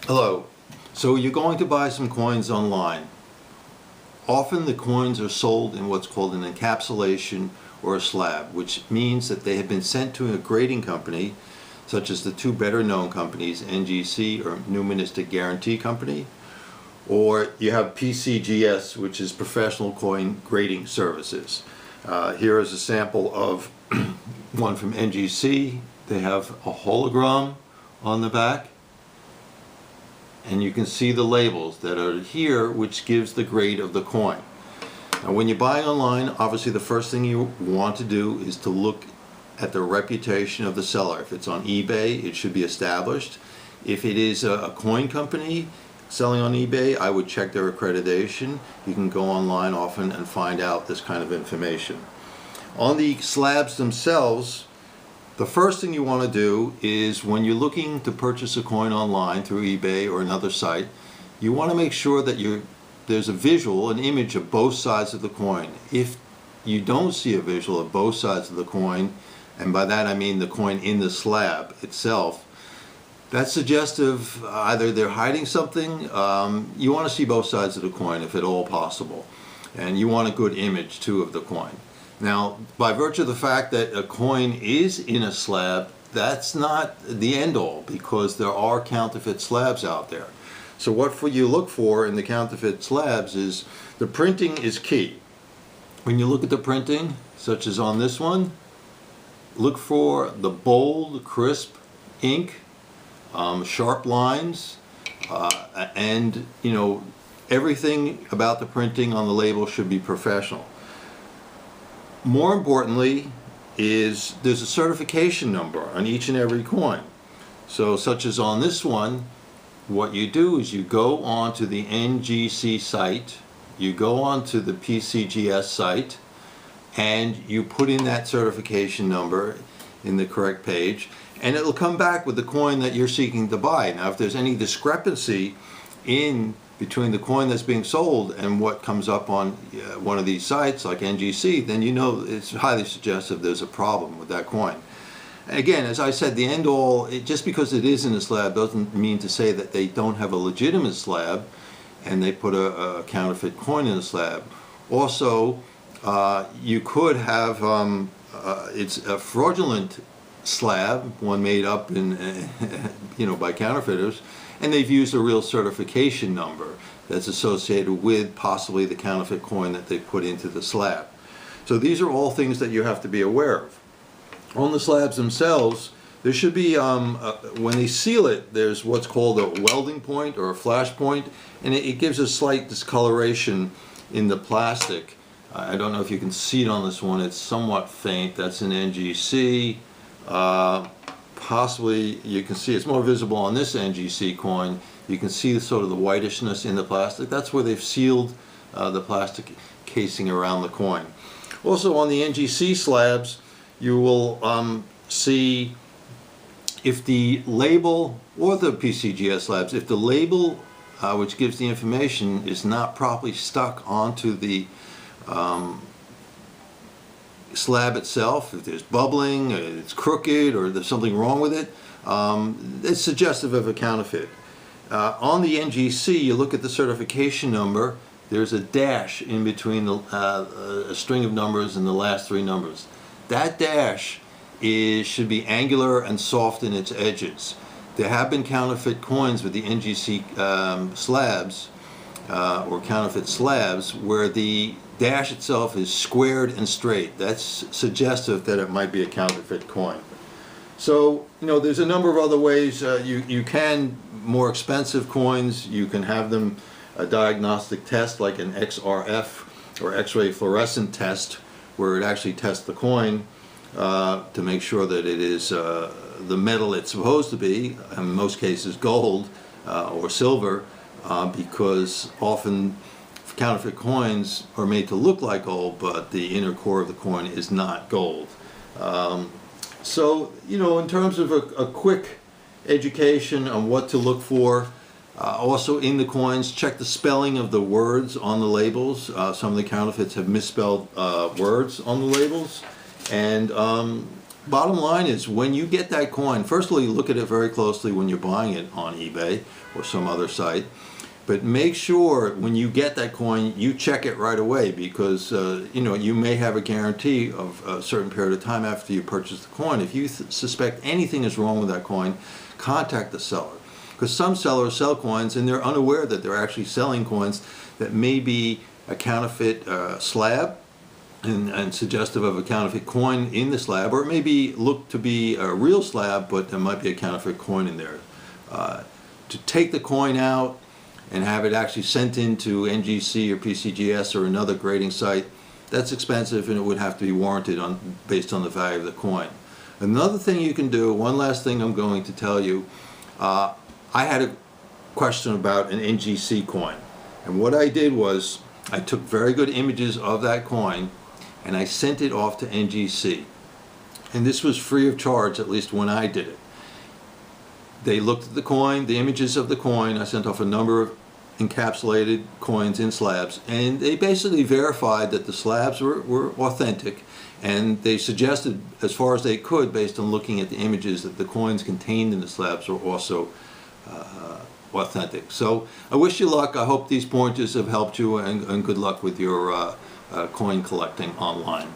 Hello. So you're going to buy some coins online. Often the coins are sold in what's called an encapsulation or a slab, which means that they have been sent to a grading company, such as the two better known companies, NGC or Numismatic Guarantee Company, or you have PCGS, which is Professional Coin Grading Services. Here is a sample of one from NGC. They have a hologram on the back, and you can see the labels that are here, which gives the grade of the coin. Now when you buy online, obviously the first thing you want to do is to look at the reputation of the seller. If it's on eBay, it should be established. If it is a coin company selling on eBay, I would check their accreditation. You can go online often and find out this kind of information. On the slabs themselves, the first thing you want to do is, when you're looking to purchase a coin online through eBay or another site, you want to make sure that there's a visual, an image of both sides of the coin. If you don't see a visual of both sides of the coin, and by that I mean the coin in the slab itself, that's suggestive either they're hiding something. You want to see both sides of the coin if at all possible, and you want a good image too of the coin. Now, by virtue of the fact that a coin is in a slab, that's not the end all, because there are counterfeit slabs out there. So what you look for in the counterfeit slabs is the printing is key. When you look at the printing, such as on this one, look for the bold, crisp ink, sharp lines, and everything about the printing on the label should be professional. More importantly is there's a certification number on each and every coin. So such as on this one, what you do is you go onto the NGC site, you go onto the PCGS site, and you put in that certification number in the correct page, and it'll come back with the coin that you're seeking to buy. Now if there's any discrepancy in between the coin that's being sold and what comes up on one of these sites like NGC, then you know it's highly suggestive there's a problem with that coin. And again, as I said, the end all, just because it is in a slab doesn't mean to say that they don't have a legitimate slab and they put a counterfeit coin in a slab. Also, you could have it's a fraudulent slab, one made up in by counterfeiters, and they've used a real certification number that's associated with possibly the counterfeit coin that they put into the slab. So these are all things that you have to be aware of. On the slabs themselves, there should be, when they seal it, there's what's called a welding point or a flash point, and it gives a slight discoloration in the plastic. I don't know if you can see it on this one, it's somewhat faint. That's an NGC. Possibly you can see it's more visible on this NGC coin. You can see sort of the whitishness in the plastic. That's where they've sealed the plastic casing around the coin. Also on the NGC slabs, you will see if the label, or the PCGS slabs, if the label which gives the information is not properly stuck onto the slab itself, if there's bubbling, it's crooked, or there's something wrong with it, it's suggestive of a counterfeit. On the NGC, you look at the certification number, there's a dash in between a string of numbers and the last three numbers. That dash should be angular and soft in its edges. There have been counterfeit coins with the NGC slabs, or counterfeit slabs, where the dash itself is squared and straight. That's suggestive that it might be a counterfeit coin. So, there's a number of other ways. You can, more expensive coins, you can have them a diagnostic test like an XRF or X-ray fluorescent test, where it actually tests the coin to make sure that it is the metal it's supposed to be, in most cases gold or silver, because often counterfeit coins are made to look like gold, but the inner core of the coin is not gold. So, in terms of a quick education on what to look for, also in the coins, check the spelling of the words on the labels. Some of the counterfeits have misspelled words on the labels. And Bottom line is, when you get that coin, firstly, look at it very closely when you're buying it on eBay or some other site. But make sure when you get that coin, you check it right away, because you know, you may have a guarantee of a certain period of time after you purchase the coin. If you suspect anything is wrong with that coin, contact the seller, because some sellers sell coins and they're unaware that they're actually selling coins that may be a counterfeit slab and suggestive of a counterfeit coin in the slab, or it may be look to be a real slab, but there might be a counterfeit coin in there. To take the coin out and have it actually sent into NGC or PCGS or another grading site, that's expensive, and it would have to be warranted based on the value of the coin. Another thing you can do, one last thing I'm going to tell you, I had a question about an NGC coin, and what I did was I took very good images of that coin and I sent it off to NGC, and this was free of charge, at least when I did it. They looked at the coin, the images of the coin. I sent off a number of encapsulated coins in slabs, and they basically verified that the slabs were authentic, and they suggested, as far as they could, based on looking at the images, that the coins contained in the slabs were also authentic. So I wish you luck. I hope these pointers have helped you, and good luck with your coin collecting online.